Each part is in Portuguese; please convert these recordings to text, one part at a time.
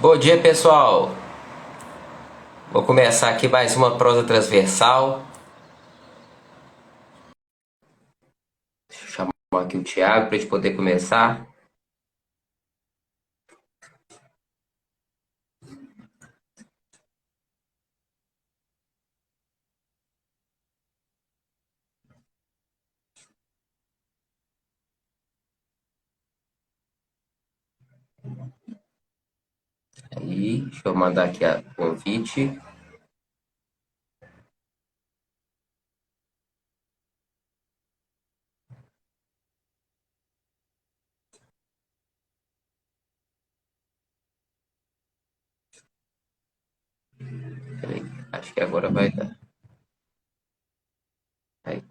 Bom dia, pessoal. Vou começar aqui mais uma prosa transversal. Deixa eu chamar aqui o Thiago para a gente poder começar. Aí, deixa eu mandar aqui o convite. Peraí, acho que agora vai dar. Aí,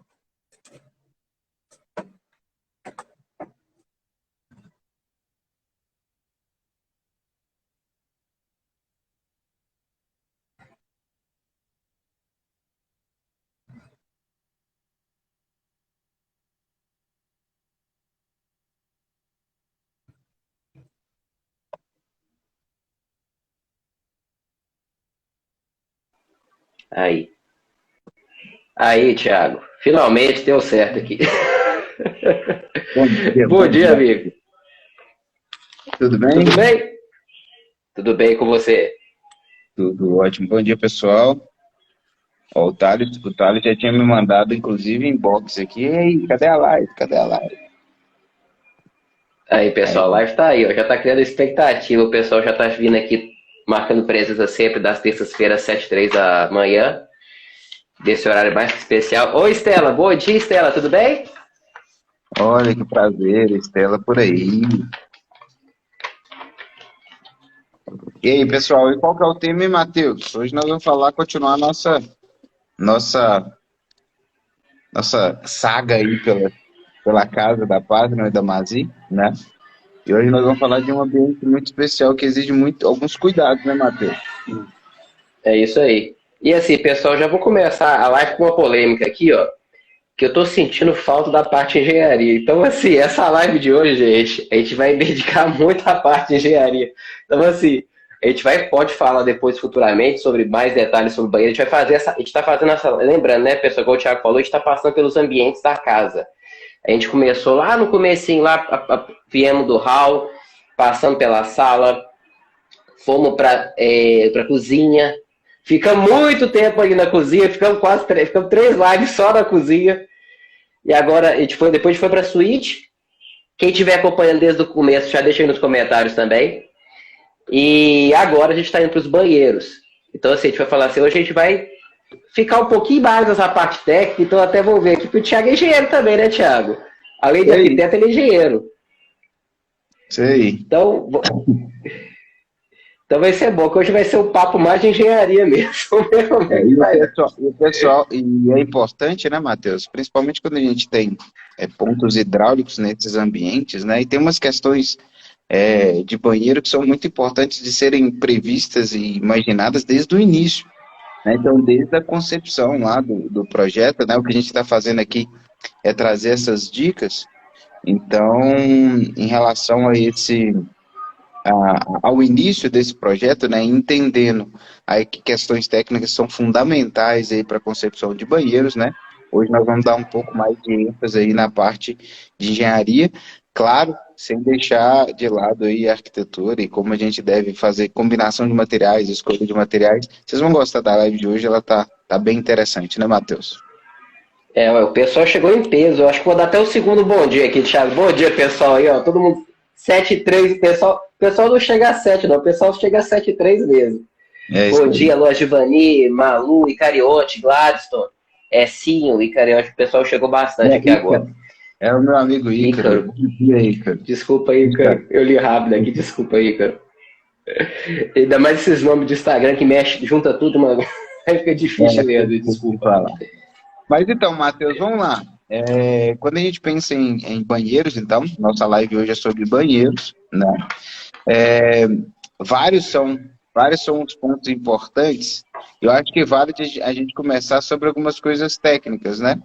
aí, aí, Thiago. Finalmente deu certo aqui. Bom dia, Bom bom dia, dia. amigo. Tudo bem? Tudo bem? Tudo bem com você? Tudo ótimo. Bom dia, pessoal. Ó, o Thales já tinha me mandado, inclusive, inbox aqui. Ei, cadê a live? Cadê a live? Aí, Aí, pessoal, a live tá aí, ó. Já tá criando expectativa. O pessoal já tá vindo aqui marcando presença sempre das terças-feiras, 7h03 da manhã. Desse horário mais especial. Oi, Estela. Bom dia, Estela. Tudo bem? olha que prazer, Estela por aí. E aí, pessoal, e qual que é o tema, hein, Matheus? Hoje nós vamos continuar nossa, nossa saga aí pela Casa da Pátria, né, da Mazi, né? E hoje nós vamos falar de um ambiente muito especial que exige alguns cuidados, né, Matheus? É isso aí. E assim, pessoal, já vou começar a live com uma polêmica aqui, ó. Que eu tô sentindo falta da parte de engenharia. Então, assim, essa live de hoje, gente, a gente vai dedicar muito à parte de engenharia. Então, assim, a gente pode falar depois, futuramente, sobre mais detalhes sobre o banheiro. A gente vai fazer essa. A gente tá fazendo essa. Lembrando, né, pessoal, como o Thiago falou, a gente tá passando pelos ambientes da casa. A gente começou lá no comecinho, lá, viemos do hall, passando pela sala, fomos para cozinha, ficamos muito tempo ali na cozinha, ficamos 3 lives só na cozinha, e agora depois a gente foi para a suíte. Quem estiver acompanhando desde o começo, já deixa aí nos comentários também. E agora a gente está indo para os banheiros. Então, assim, a gente vai falar assim, hoje a gente vai ficar um pouquinho mais nessa parte técnica, então até vou ver aqui, porque o Thiago é engenheiro também, né, Thiago? Além de Sei, arquiteto, ele é engenheiro. sei. Então, então vai ser bom, que hoje vai ser um papo mais de engenharia mesmo. Vamos ver como é É, que vai dar. e é importante, né, Matheus? Principalmente quando a gente tem pontos hidráulicos nesses ambientes, né? E tem umas questões de banheiro que são muito importantes de serem previstas e imaginadas desde o início, né? Então, desde a concepção lá do projeto, né? O que a gente está fazendo aqui é trazer essas dicas. Então, em relação a ao início desse projeto, né, entendendo aí que questões técnicas são fundamentais aí para a concepção de banheiros, né? Hoje nós vamos dar um pouco mais de ênfase aí na parte de engenharia, claro, sem deixar de lado aí a arquitetura e como a gente deve fazer combinação de materiais, escolha de materiais. Vocês vão gostar da live de hoje, ela tá bem interessante, né, Matheus? O pessoal chegou em peso. Eu acho que vou dar até o segundo bom dia aqui, Thiago. Bom dia, pessoal. Aí, ó, todo mundo 7h03. O pessoal não chega a 7, não. O pessoal chega a 7h03 mesmo. É isso Bom aí. dia, Logivani, Malu, Icariote, Gladstone, Sim, o Icariote. O pessoal chegou bastante aqui É agora. Ícaro, é o meu amigo Ícaro. Ícaro. Bom dia, Ícaro. Desculpa aí, Ícaro. Eu li rápido aqui. Desculpa aí, Ícaro. Ainda mais esses nomes de Instagram que mexe, junta tudo, mano. Aí fica difícil ler, De desculpa. falar. Mas então, Matheus, vamos lá. Quando a gente pensa em banheiros, então, nossa live hoje é sobre banheiros, né? É, vários são, vários são os pontos importantes. Eu acho que vale a gente começar sobre algumas coisas técnicas, né?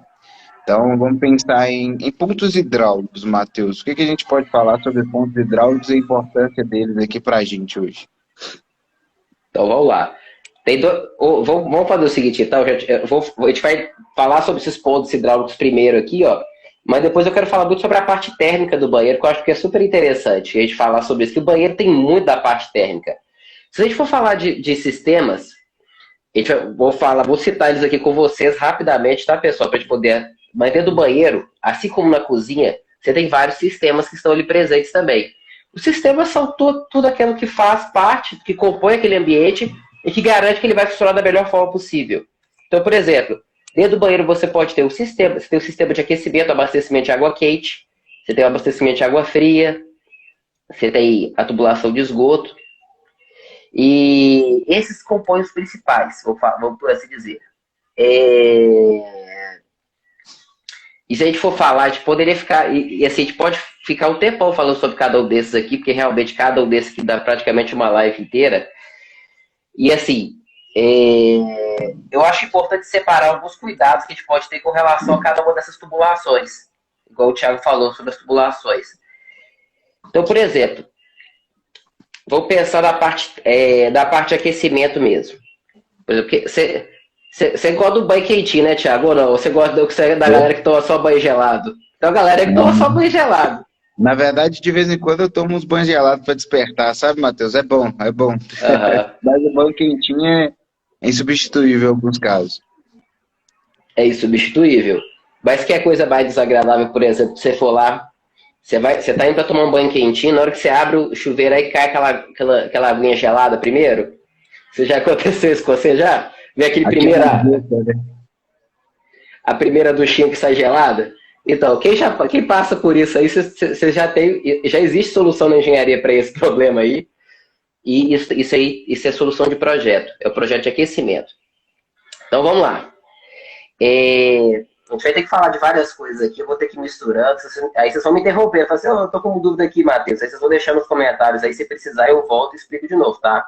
Então, vamos pensar em pontos hidráulicos, Matheus. O que a gente pode falar sobre pontos hidráulicos e a importância deles aqui para a gente hoje? Então vamos lá. Vamos fazer o seguinte, então, a gente vai falar sobre esses pontos hidráulicos primeiro aqui, ó. Mas depois eu quero falar muito sobre a parte térmica do banheiro, que eu acho que é super interessante a gente falar sobre isso, que o banheiro tem muito da parte térmica. Se a gente for falar de sistemas, vou citar eles aqui com vocês rapidamente, tá, pessoal? Para a gente poder. Mas dentro do banheiro, assim como na cozinha, você tem vários sistemas que estão ali presentes também. Os sistemas são tudo aquilo que faz parte, que compõe aquele ambiente e que garante que ele vai funcionar da melhor forma possível. Então, por exemplo, dentro do banheiro você pode ter você tem o sistema de aquecimento, abastecimento de água quente, você tem o abastecimento de água fria, você tem a tubulação de esgoto, e esses compõem os principais, vamos por assim dizer. E se a gente for falar, a gente poderia ficar, e assim, a gente pode ficar um tempão falando sobre cada um desses aqui, porque realmente cada um desses aqui dá praticamente uma live inteira. E assim, eu acho importante separar alguns cuidados que a gente pode ter com relação a cada uma dessas tubulações, igual o Thiago falou sobre as tubulações. Então, por exemplo, vou pensar na parte de aquecimento mesmo. Por exemplo, você gosta do banho quentinho, né, Thiago? Ou não? Você gosta da galera que toma só banho gelado? Então, a galera que toma só banho gelado. Na verdade, de vez em quando eu tomo uns banhos gelados para despertar, sabe, Matheus? É bom, é bom. Uhum. Mas o banho quentinho é insubstituível em alguns casos. É insubstituível. Mas que é coisa mais desagradável, por exemplo, você for lá, você tá indo para tomar um banho quentinho, na hora que você abre o chuveiro aí cai aquela aguinha gelada primeiro? Você já aconteceu isso com você já? Vê a primeira duchinha que sai gelada? Então, quem passa por isso aí, você já existe solução na engenharia para esse problema aí. E isso é solução de projeto. É o projeto de aquecimento. Então, vamos lá. A gente vai ter que falar de várias coisas aqui. Eu vou ter que ir misturando. Aí vocês vão me interromper. Eu falo assim, eu tô com dúvida aqui, Matheus. Aí vocês vão deixar nos comentários. Aí, se precisar, eu volto e explico de novo, tá?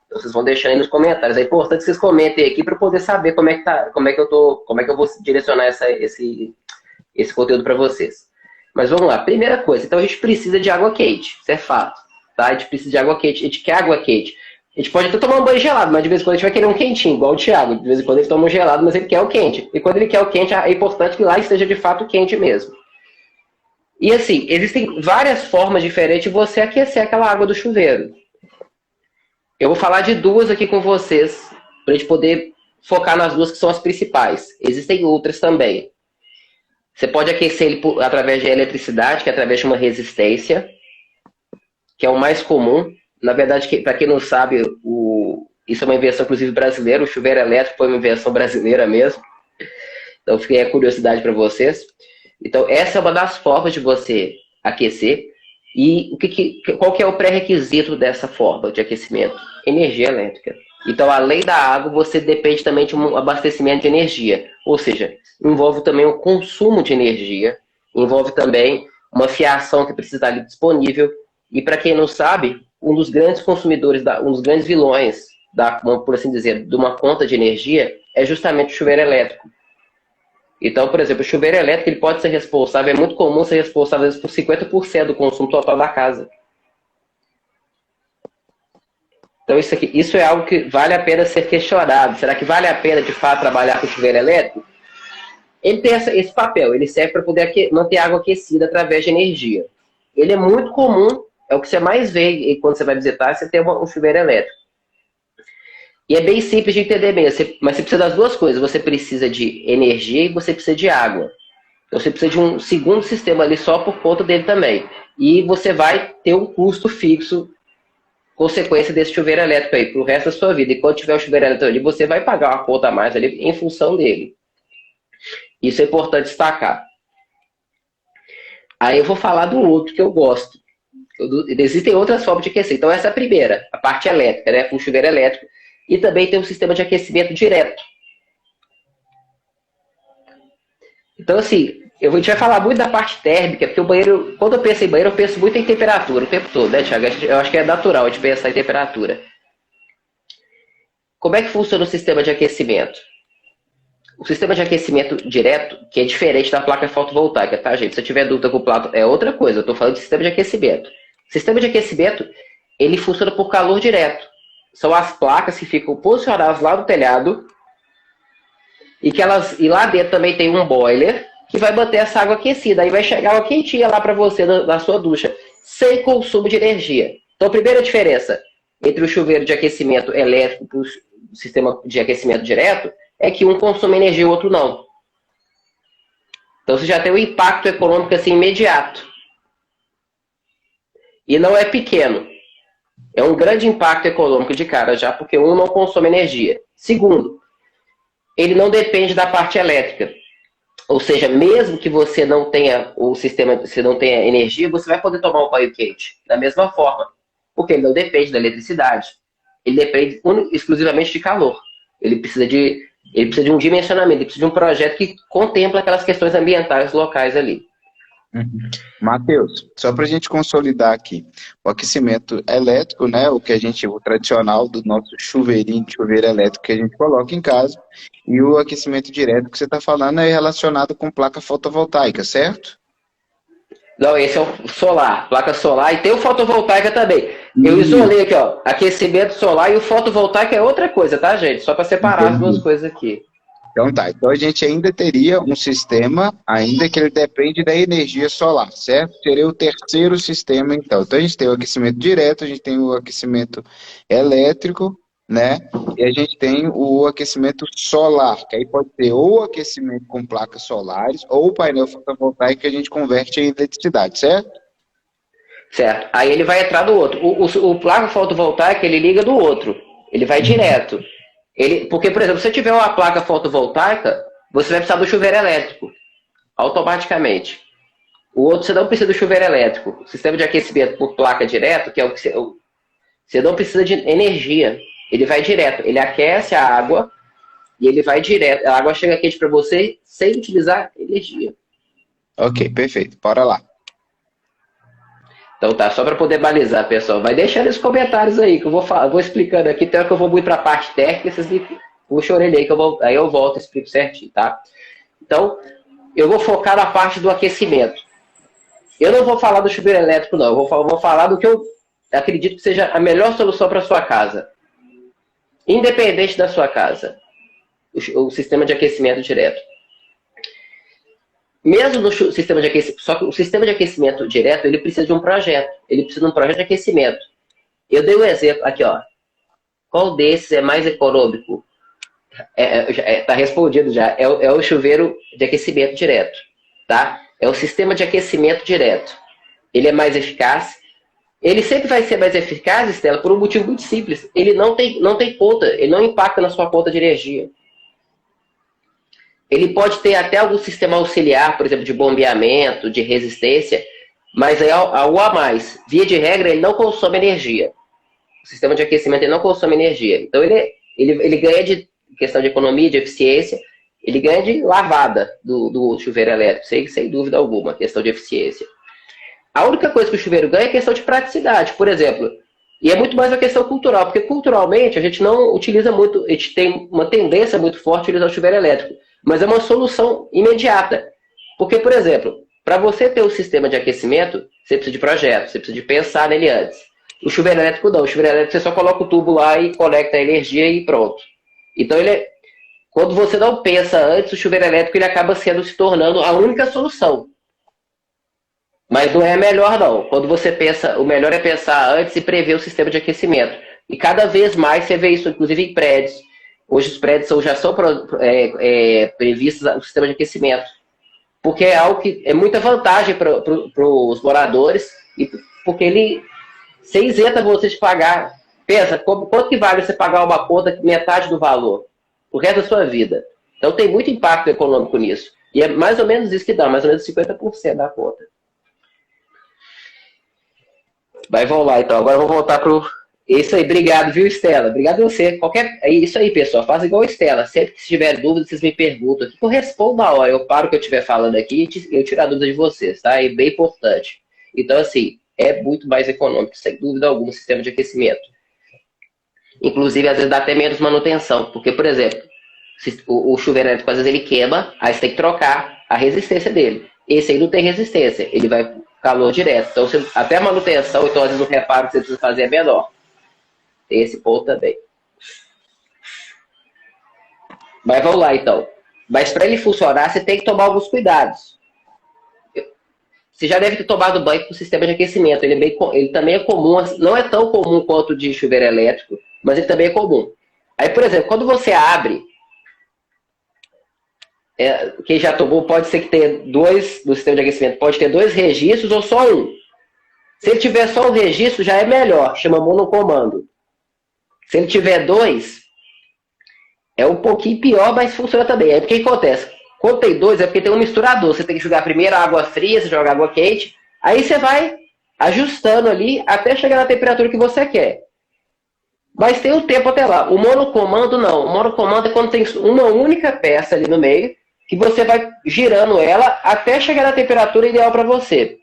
Então, vocês vão deixando aí nos comentários. É importante que vocês comentem aqui para eu poder saber como é que eu vou direcionar esse conteúdo para vocês. Mas vamos lá. Primeira coisa, então a gente precisa de água quente. Isso é fato. Tá? A gente precisa de água quente. A gente quer água quente. A gente pode até tomar um banho gelado, mas de vez em quando a gente vai querer um quentinho, igual o Thiago. De vez em quando ele toma um gelado, mas ele quer o quente. E quando ele quer o quente, é importante que lá esteja de fato quente mesmo. E assim, existem várias formas diferentes de você aquecer aquela água do chuveiro. Eu vou falar de duas aqui com vocês, para a gente poder focar nas duas que são as principais. Existem outras também. Você pode aquecer ele através de eletricidade, que é através de uma resistência, que é o mais comum. Na verdade, para quem não sabe, isso é uma invenção, inclusive, brasileira. O chuveiro elétrico foi uma invenção brasileira mesmo. Então, fiquei a curiosidade para vocês. Então, essa é uma das formas de você aquecer. E qual que é o pré-requisito dessa forma de aquecimento? Energia elétrica. Então, além da água, você depende também de um abastecimento de energia. Ou seja, envolve também o consumo de energia, envolve também uma fiação que precisa estar ali disponível. E para quem não sabe, um dos grandes consumidores, um dos grandes vilões, por assim dizer, de uma conta de energia é justamente o chuveiro elétrico. Então, por exemplo, o chuveiro elétrico ele pode ser responsável, é muito comum ser responsável às vezes, por 50% do consumo total da casa. Então, isso é algo que vale a pena ser questionado. Será que vale a pena, de fato, trabalhar com o chuveiro elétrico? Ele tem esse papel, ele serve para poder manter a água aquecida através de energia. Ele é muito comum, é o que você mais vê quando você vai visitar, você tem um chuveiro elétrico. E é bem simples de entender mesmo, mas você precisa das duas coisas. Você precisa de energia e você precisa de água. Então você precisa de um segundo sistema ali só por conta dele também. E você vai ter um custo fixo, consequência desse chuveiro elétrico aí, pro resto da sua vida. E quando tiver o chuveiro elétrico ali, você vai pagar uma conta a mais ali em função dele. Isso é importante destacar. Aí eu vou falar do outro que eu gosto. Existem outras formas de aquecer. Então essa é a primeira, a parte elétrica, né? Com chuveiro elétrico. E também tem um sistema de aquecimento direto. Então, assim, a gente vai falar muito da parte térmica, porque o banheiro, quando eu penso em banheiro, eu penso muito em temperatura o tempo todo, né, Thiago? Eu acho que é natural a gente pensar em temperatura. Como é que funciona o sistema de aquecimento? O sistema de aquecimento direto, que é diferente da placa fotovoltaica, tá, gente? Se eu tiver dúvida com o plato, é outra coisa. Eu estou falando de sistema de aquecimento. O sistema de aquecimento, ele funciona por calor direto. são as placas que ficam posicionadas lá no telhado e lá dentro também tem um boiler que vai manter essa água aquecida. Aí vai chegar água quentinha lá para você na sua ducha, sem consumo de energia. Então, a primeira diferença entre o chuveiro de aquecimento elétrico e o sistema de aquecimento direto é que um consome energia e o outro não. Então, você já tem um impacto econômico assim imediato. E não é pequeno. É um grande impacto econômico de cara já, porque um não consome energia. Segundo, ele não depende da parte elétrica. Ou seja, mesmo que você não tenha o sistema, você não tenha energia, você vai poder tomar um banho quente da mesma forma, porque ele não depende da eletricidade. Ele depende exclusivamente de calor. Ele precisa de um dimensionamento, ele precisa de um projeto que contempla aquelas questões ambientais locais ali. Matheus, só para a gente consolidar aqui, o aquecimento elétrico, né, o tradicional do nosso chuveirinho, chuveiro elétrico que a gente coloca em casa, e o aquecimento direto que você está falando é relacionado com placa fotovoltaica, certo? Não, esse é o solar, placa solar, e tem o fotovoltaica também. Eu isolei aqui, ó, aquecimento solar e o fotovoltaico é outra coisa, tá, gente? Só para separar as duas coisas aqui. Então tá, então a gente ainda teria um sistema, ainda que ele depende da energia solar, certo? Seria o terceiro sistema, então. Então a gente tem o aquecimento direto, a gente tem o aquecimento elétrico, né? E a gente tem o aquecimento solar, que aí pode ter ou aquecimento com placas solares, ou o painel fotovoltaico que a gente converte em eletricidade, certo? Certo. Aí ele vai entrar do outro. O placa fotovoltaica, ele liga do outro. Ele vai direto. Porque, por exemplo, se você tiver uma placa fotovoltaica, você vai precisar do chuveiro elétrico, automaticamente. O outro, você não precisa do chuveiro elétrico. O sistema de aquecimento por placa direto, que é o que você não precisa de energia. Ele vai direto. Ele aquece a água e ele vai direto. A água chega quente para você sem utilizar energia. Ok, perfeito. Bora lá. Então tá, só para poder balizar, pessoal. Vai deixando os comentários aí, que eu vou explicando aqui. Tem hora que eu vou muito para a parte técnica, vocês me puxam a orelha aí, aí eu volto e explico certinho, tá? Então, eu vou focar na parte do aquecimento. Eu não vou falar do chuveiro elétrico, não. Eu vou falar do que eu acredito que seja a melhor solução para sua casa. Independente da sua casa. O sistema de aquecimento direto. Mesmo no sistema de aquecimento, só que o sistema de aquecimento direto, ele precisa de um projeto. Ele precisa de um projeto de aquecimento. Eu dei um exemplo aqui, ó. Qual desses é mais econômico? Tá respondido já. É o chuveiro de aquecimento direto, tá? É o sistema de aquecimento direto. Ele é mais eficaz. Ele sempre vai ser mais eficaz, Estela, por um motivo muito simples. Ele não tem conta, ele não impacta na sua conta de energia. Ele pode ter até algum sistema auxiliar, por exemplo, de bombeamento, de resistência, mas é algo a mais. Via de regra, ele não consome energia. O sistema de aquecimento ele não consome energia. Então, ele ganha de questão de economia, de eficiência, ele ganha de lavada do chuveiro elétrico, sem dúvida alguma, questão de eficiência. A única coisa que o chuveiro ganha é questão de praticidade, por exemplo. E é muito mais uma questão cultural, porque culturalmente a gente não utiliza muito, a gente tem uma tendência muito forte a utilizar o chuveiro elétrico. Mas é uma solução imediata. Porque, por exemplo, para você ter um sistema de aquecimento, você precisa de projeto, você precisa de pensar nele antes. O chuveiro elétrico não. O chuveiro elétrico você só coloca o tubo lá e conecta a energia e pronto. Então, quando você não pensa antes, o chuveiro elétrico ele acaba se tornando a única solução. Mas não é a melhor, não. Quando você pensa, o melhor é pensar antes e prever o sistema de aquecimento. E cada vez mais você vê isso, inclusive em prédios. Hoje os prédios já são previstos o sistema de aquecimento. Porque é algo que é muita vantagem para os moradores, e porque você isenta você de pagar. Pensa, quanto que vale você pagar uma conta metade do valor? O resto da sua vida. Então tem muito impacto econômico nisso. E é mais ou menos isso que dá, mais ou menos 50% da conta. Mas vamos lá, então. Agora eu vou voltar para isso aí. Obrigado, viu, Estela? Obrigado a você. É isso aí, pessoal. Faz igual a Estela. Sempre que tiver dúvida, vocês me perguntam aqui. Eu respondo na hora. Eu paro o que eu estiver falando aqui e eu tiro a dúvida de vocês, tá? É bem importante. Então, assim, é muito mais econômico, sem dúvida alguma, o sistema de aquecimento. Inclusive, às vezes dá até menos manutenção. Porque, por exemplo, o chuveiro elétrico, às vezes ele queima, aí você tem que trocar a resistência dele. Esse aí não tem resistência. Ele vai calor direto. Então, até a manutenção, então às vezes o reparo que você precisa fazer é menor. Tem esse ponto também. Mas vamos lá, então. Mas para ele funcionar, você tem que tomar alguns cuidados. Você já deve ter tomado banho com o sistema de aquecimento. Ele também é comum, não é tão comum quanto o de chuveiro elétrico, mas ele também é comum. Aí, por exemplo, quando você abre, quem já tomou pode ser que tenha dois, no sistema de aquecimento, pode ter dois registros ou só um. Se ele tiver só um registro, já é melhor, chama monocomando. Se ele tiver dois, é um pouquinho pior, mas funciona também. Aí o que acontece? Quando tem dois, é porque tem um misturador. Você tem que jogar primeiro a água fria, você joga água quente, aí você vai ajustando ali até chegar na temperatura que você quer. Mas tem um tempo até lá. O monocomando não. O monocomando é quando tem uma única peça ali no meio, que você vai girando ela até chegar na temperatura ideal para você.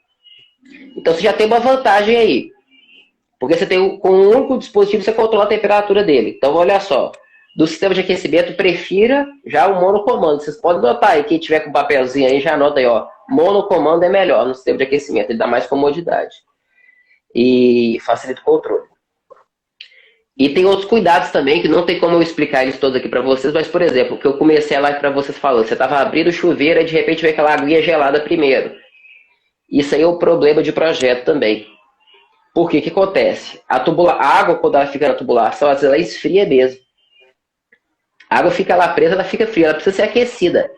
Então você já tem uma vantagem aí. Porque você tem, com um único dispositivo, você controla a temperatura dele. Então, olha só. Do sistema de aquecimento, prefira já o monocomando. Vocês podem notar aí, quem tiver com papelzinho aí, já anota aí, ó. Monocomando é melhor no sistema de aquecimento, ele dá mais comodidade. E facilita o controle. E tem outros cuidados também, que não tem como eu explicar eles todos aqui para vocês, mas, por exemplo, o que eu comecei a live para vocês falando, você estava abrindo o chuveiro e de repente veio aquela aguinha gelada primeiro. Isso aí é um problema de projeto também. Por quê? O que acontece? A água, quando ela fica na tubulação, às vezes ela esfria mesmo. A água fica lá presa, ela fica fria, ela precisa ser aquecida.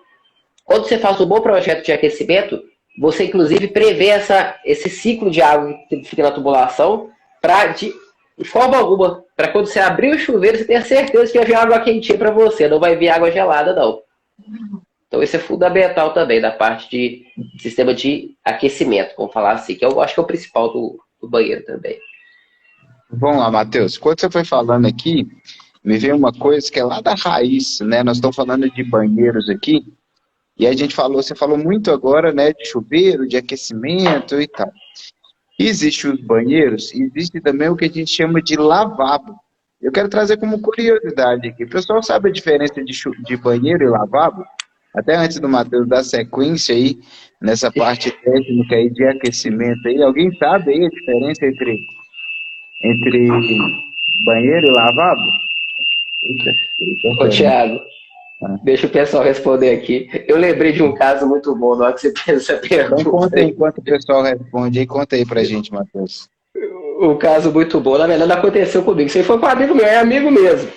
Quando você faz um bom projeto de aquecimento, você inclusive prevê esse ciclo de água que fica na tubulação para, de forma alguma, para quando você abrir o chuveiro, você tenha certeza que vai vir água quentinha para você, não vai vir água gelada, não. Então isso é fundamental também, da parte de sistema de aquecimento, vamos falar assim, que eu acho que é o principal do banheiro também. Vamos lá, Matheus. Quando você foi falando aqui, me veio uma coisa que é lá da raiz, né? Nós estamos falando de banheiros aqui, e a gente falou, você falou muito agora, né, de chuveiro, de aquecimento e tal. Existem os banheiros, e existe também o que a gente chama de lavabo. Eu quero trazer como curiosidade aqui. O pessoal sabe a diferença de banheiro e lavabo? Até antes do Matheus dar sequência aí, nessa parte técnica aí de aquecimento aí, alguém sabe aí a diferença entre banheiro e lavabo? Ô, Thiago, deixa o pessoal responder aqui. Eu lembrei de um caso muito bom na hora que você fez essa pergunta. Então conta aí enquanto o pessoal responde aí, conta aí pra gente, Matheus. Um caso muito bom, na verdade, aconteceu comigo. Isso aí foi com um amigo meu, é amigo mesmo.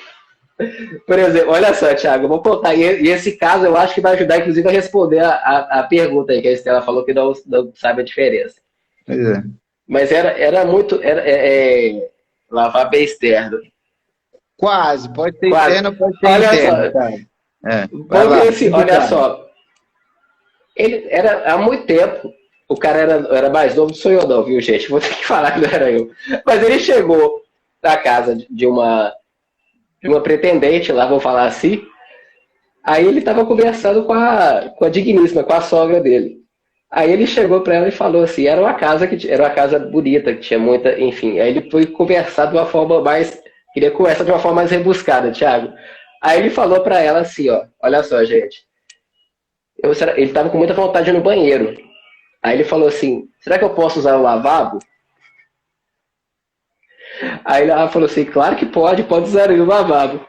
Por exemplo, olha só, Thiago, eu vou contar. E esse caso eu acho que vai ajudar, inclusive, a responder a pergunta aí que a Estela falou que não sabe a diferença. Pois é. Mas era muito. Lavar bem externo. Quase, pode ser Quase. interno, pode ser Olha interno. só. É, Olha só. Ele era há muito tempo. O cara era mais novo, não sou eu não, viu, gente? Vou ter que falar que não era eu. Mas ele chegou na casa de uma pretendente lá, vou falar assim. Aí ele estava conversando com a digníssima, com a sogra dele. Aí ele chegou para ela e falou assim, era uma casa bonita, que tinha muita, enfim. Aí ele foi conversar de uma forma mais, queria conversar de uma forma mais rebuscada, Thiago. Aí ele falou para ela assim, ó, olha só, gente. Ele estava com muita vontade no banheiro. Aí ele falou assim, será que eu posso usar o lavabo? Aí ela falou assim, claro que pode usar o lavabo.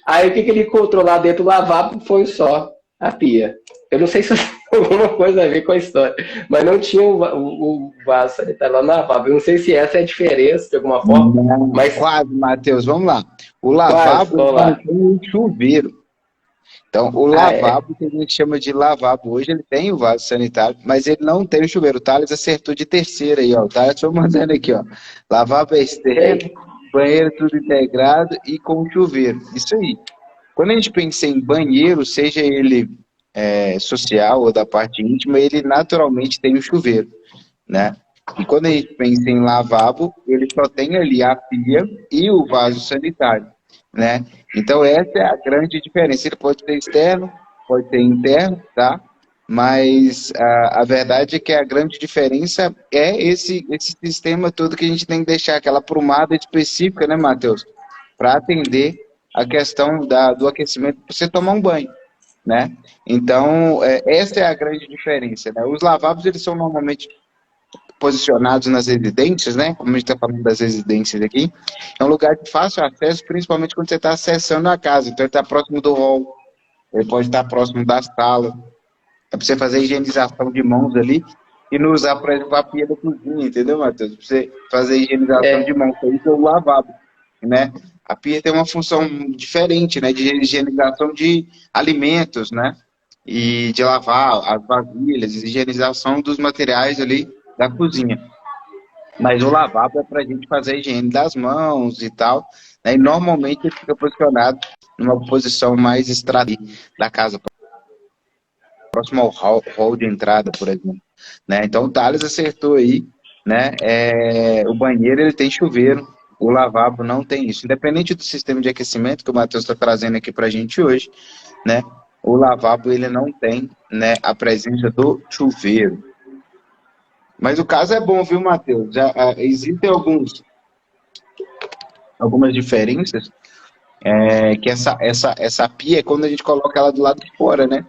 Aí o que ele encontrou lá dentro do lavabo foi só a pia. Eu não sei se tem alguma coisa a ver com a história, mas não tinha o vaso sanitário lá no lavabo. Eu não sei se essa é a diferença de alguma forma. Não, mas quase, Matheus, vamos lá. O lavabo tem um chuveiro. Então, o lavabo, que a gente chama de lavabo hoje, ele tem o vaso sanitário, mas ele não tem o chuveiro. O Thales acertou de terceira aí, ó. O Thales foi mandando aqui, ó. Lavabo é externo, banheiro tudo integrado e com chuveiro. Isso aí. Quando a gente pensa em banheiro, seja ele social ou da parte íntima, ele naturalmente tem o chuveiro, né? E quando a gente pensa em lavabo, ele só tem ali a pia e o vaso sanitário, né? Então essa é a grande diferença. Ele pode ser externo, pode ser interno, tá? Mas a verdade é que a grande diferença é esse sistema todo que a gente tem que deixar aquela prumada específica, né, Matheus? Para atender a questão do aquecimento para você tomar um banho, né? Então, essa é a grande diferença, né? Os lavabos, eles são normalmente posicionados nas residências, né? Como a gente está falando das residências aqui, é um lugar de fácil acesso, principalmente quando você está acessando a casa. Então, ele está próximo do hall, ele pode estar próximo da sala. É para você fazer higienização de mãos ali e não usar, por exemplo, a pia da cozinha, entendeu, Matheus? Para você fazer higienização de mãos, isso é o lavabo, né? A pia tem uma função diferente, né? De higienização de alimentos, né? E de lavar as vasilhas, higienização dos materiais ali da cozinha. Mas o lavabo é para a gente fazer a higiene das mãos e tal, né? E normalmente ele fica posicionado numa posição mais estratégica da casa, próximo ao hall de entrada, por exemplo, né? Então o Thales acertou aí, né? O banheiro ele tem chuveiro, o lavabo não tem isso. Independente do sistema de aquecimento que o Matheus está trazendo aqui para a gente hoje, né? O lavabo ele não tem, né, a presença do chuveiro. Mas o caso é bom, viu, Matheus? Existem algumas diferenças, que essa pia é quando a gente coloca ela do lado de fora, né?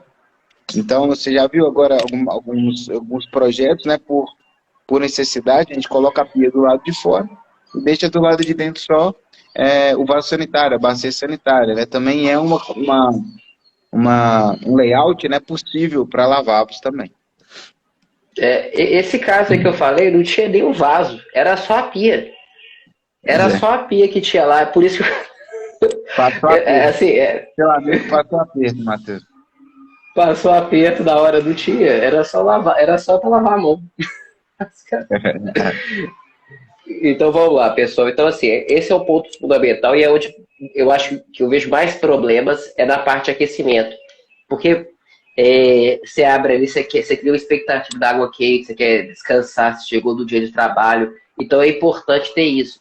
Então, você já viu agora alguns projetos, né, por necessidade, a gente coloca a pia do lado de fora e deixa do lado de dentro só o vaso sanitário, a bacia sanitária, né? Também é um layout, né, possível para lavabos também. Esse caso aí que eu falei, não tinha nem um vaso, era só a pia. Era só a pia que tinha lá, por isso que... Passou aperto. Seu amigo passou aperto, Matheus. Passou aperto na hora do tinha, era só para lavar a mão. Então vamos lá, pessoal. Então, assim, esse é o ponto fundamental e é onde eu acho que eu vejo mais problemas é na parte de aquecimento. Porque você abre ali, você cria uma expectativa da água quente, você quer descansar, você chegou do dia de trabalho. Então é importante ter isso.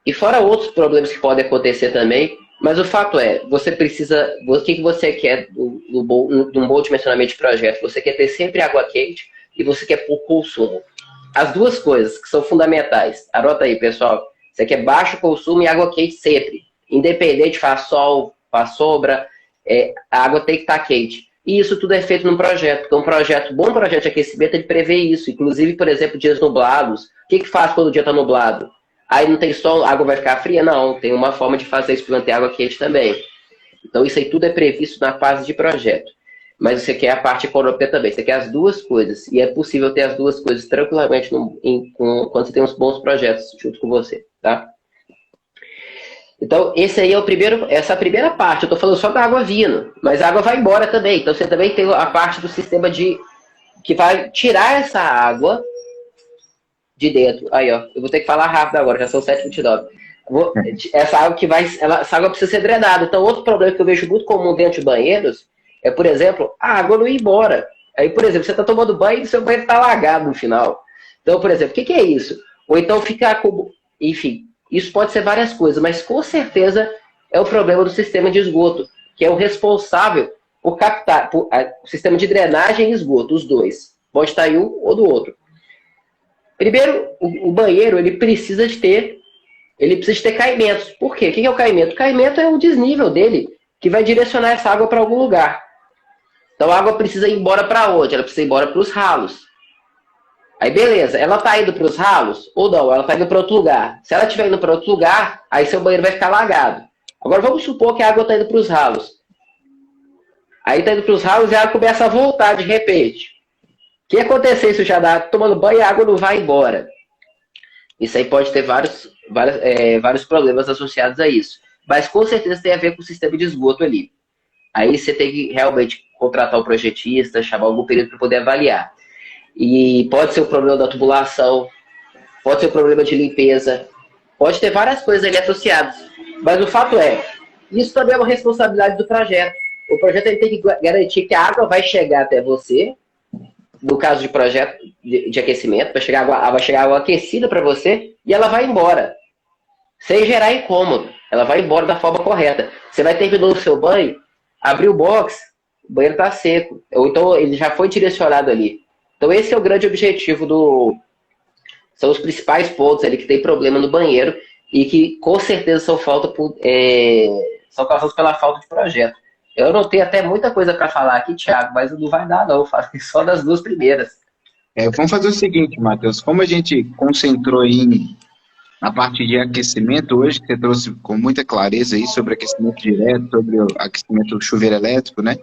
E fora outros problemas que podem acontecer também, mas o fato é, você precisa... O que você quer de um bom dimensionamento de projeto? Você quer ter sempre água quente e você quer por consumo. As duas coisas que são fundamentais. Anota aí, pessoal. Você quer baixo consumo e água quente sempre. Independente, faz sol, faz sombra, a água tem que estar quente. E isso tudo é feito num projeto. Porque bom projeto de aquecimento, ele prevê isso. Inclusive, por exemplo, dias nublados. O que faz quando o dia está nublado? Aí não tem sol, a água vai ficar fria? Não, tem uma forma de fazer isso para manter água quente também. Então isso aí tudo é previsto na fase de projeto. Mas você quer a parte econômica também, você quer as duas coisas. E é possível ter as duas coisas tranquilamente quando você tem uns bons projetos junto com você, tá? Então esse aí é essa é a primeira parte. Eu estou falando só da água vindo, mas a água vai embora também. Então você também tem a parte do sistema que vai tirar essa água de dentro. Aí, ó, eu vou ter que falar rápido agora, já são 7h29. Essa água precisa ser drenada. Então, outro problema que eu vejo muito comum dentro de banheiros é, por exemplo, a água não ir embora. Aí, por exemplo, você está tomando banho e seu banheiro está alagado no final. Então, por exemplo, o que é isso? Ou então ficar com... Enfim, isso pode ser várias coisas, mas com certeza é o problema do sistema de esgoto, que é o responsável por captar o sistema de drenagem e esgoto, os dois. Pode estar em um ou do outro. Primeiro, o banheiro ele precisa de ter caimentos. Por quê? O que é o caimento? O caimento é o desnível dele, que vai direcionar essa água para algum lugar. Então a água precisa ir embora para onde? Ela precisa ir embora para os ralos. Aí beleza, ela está indo para os ralos ou não? Ela está indo para outro lugar. Se ela estiver indo para outro lugar, aí seu banheiro vai ficar alagado. Agora vamos supor que a água está indo para os ralos. Aí está indo para os ralos e a água começa a voltar de repente. O que acontecer se eu já dá tomando banho e a água não vai embora? Isso aí pode ter vários problemas associados a isso. Mas com certeza tem a ver com o sistema de esgoto ali. Aí você tem que realmente contratar um projetista, chamar algum período para poder avaliar. E pode ser o problema da tubulação, pode ser o problema de limpeza, pode ter várias coisas ali associadas. Mas o fato é, isso também é uma responsabilidade do projeto. O projeto ele tem que garantir que a água vai chegar até você. No caso de projeto de aquecimento, vai chegar água aquecida para você e ela vai embora. Sem gerar incômodo. Ela vai embora da forma correta. Você vai terminar o seu banho, abrir o box, o banheiro está seco. Ou então ele já foi direcionado ali. Então esse é o grande objetivo São os principais pontos ali que tem problema no banheiro e que com certeza são causados pela falta de projeto. Eu não tenho até muita coisa para falar aqui, Thiago, mas não vai dar não, eu falei só das duas primeiras. Vamos fazer o seguinte, Matheus, como a gente concentrou na parte de aquecimento hoje, que você trouxe com muita clareza aí sobre aquecimento direto, sobre o aquecimento do chuveiro elétrico, né?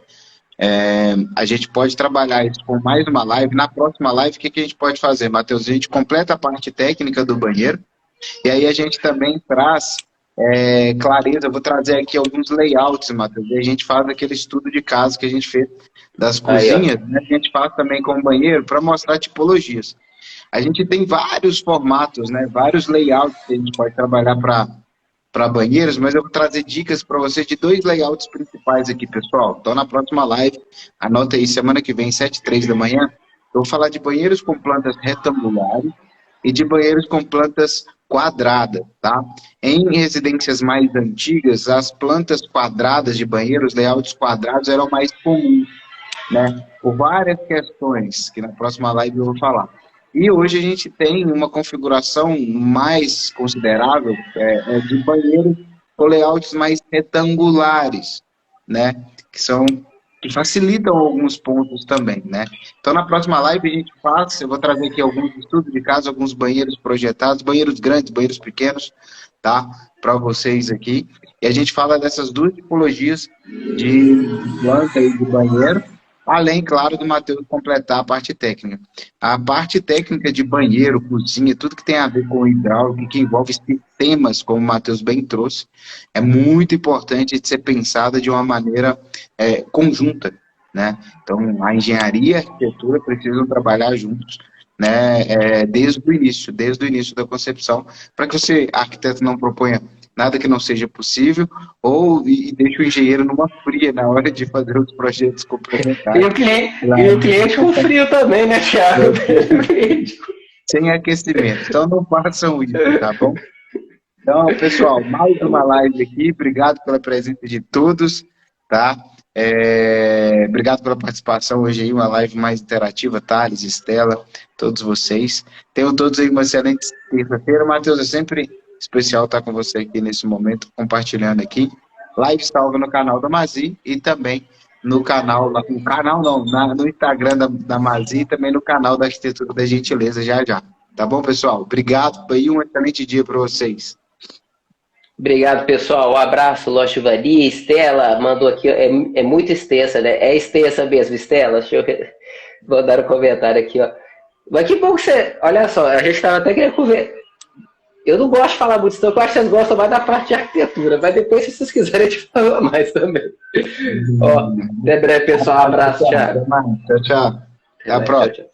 A gente pode trabalhar isso com mais uma live. Na próxima live, o que a gente pode fazer, Matheus? A gente completa a parte técnica do banheiro e aí a gente também traz clareza. Eu vou trazer aqui alguns layouts, Matheus, e a gente faz aquele estudo de caso que a gente fez das Aí, ó. cozinhas, né? A gente faz também com o banheiro para mostrar tipologias. A gente tem vários formatos, né? Vários layouts que a gente pode trabalhar para banheiros, mas eu vou trazer dicas para você de 2 layouts principais aqui, pessoal. Então, na próxima live, anota aí, semana que vem, 7h03 da manhã, eu vou falar de banheiros com plantas retangulares e de banheiros com plantas quadradas, tá? Em residências mais antigas, as plantas quadradas de banheiros, layouts quadrados, eram mais comuns, né? Por várias questões, que na próxima live eu vou falar. E hoje a gente tem uma configuração mais considerável de banheiros com layouts mais retangulares, né? Que facilitam alguns pontos também, né? Então, na próxima live a gente eu vou trazer aqui alguns estudos de caso, alguns banheiros projetados, banheiros grandes, banheiros pequenos, tá? Para vocês aqui. E a gente fala dessas 2 tipologias de planta e de banheiro, além, claro, do Matheus completar a parte técnica. A parte técnica de banheiro, cozinha, tudo que tem a ver com hidráulico, que envolve sistemas, como o Matheus bem trouxe, é muito importante de ser pensada de uma maneira conjunta, né? Então, a engenharia e a arquitetura precisam trabalhar juntos, né? Desde o início da concepção, para que você, arquiteto, não proponha nada que não seja possível, e deixe o engenheiro numa fria na hora de fazer os projetos complementares. E o cliente com frio também, né, Thiago? Sem aquecimento. Então não façam isso, tá bom? Então, pessoal, mais uma live aqui. Obrigado pela presença de todos, tá? Obrigado pela participação hoje aí, uma live mais interativa, Thales, Estela, todos vocês. Tenham todos aí uma excelente terça-feira. Matheus, é sempre especial estar com você aqui nesse momento, compartilhando aqui. Live salva no canal da Mazi e também no canal, no Instagram da Mazi e também no canal da Arquitetura da Gentileza já. Tá bom, pessoal? Obrigado e um excelente dia para vocês. Obrigado, pessoal. Um abraço, Lost Vani. Estela mandou aqui, é muito extensa, né? É extensa mesmo, Estela. Deixa eu mandar um comentário aqui, ó. Mas que bom que você... Olha só, a gente estava até querendo conversar. Eu não gosto de falar muito disso, eu acho que vocês gostam mais da parte de arquitetura, mas depois, se vocês quiserem, a gente fala mais também. Ó, até breve, pessoal. Um abraço, tchau. Tchau. Até a próxima. Tchau.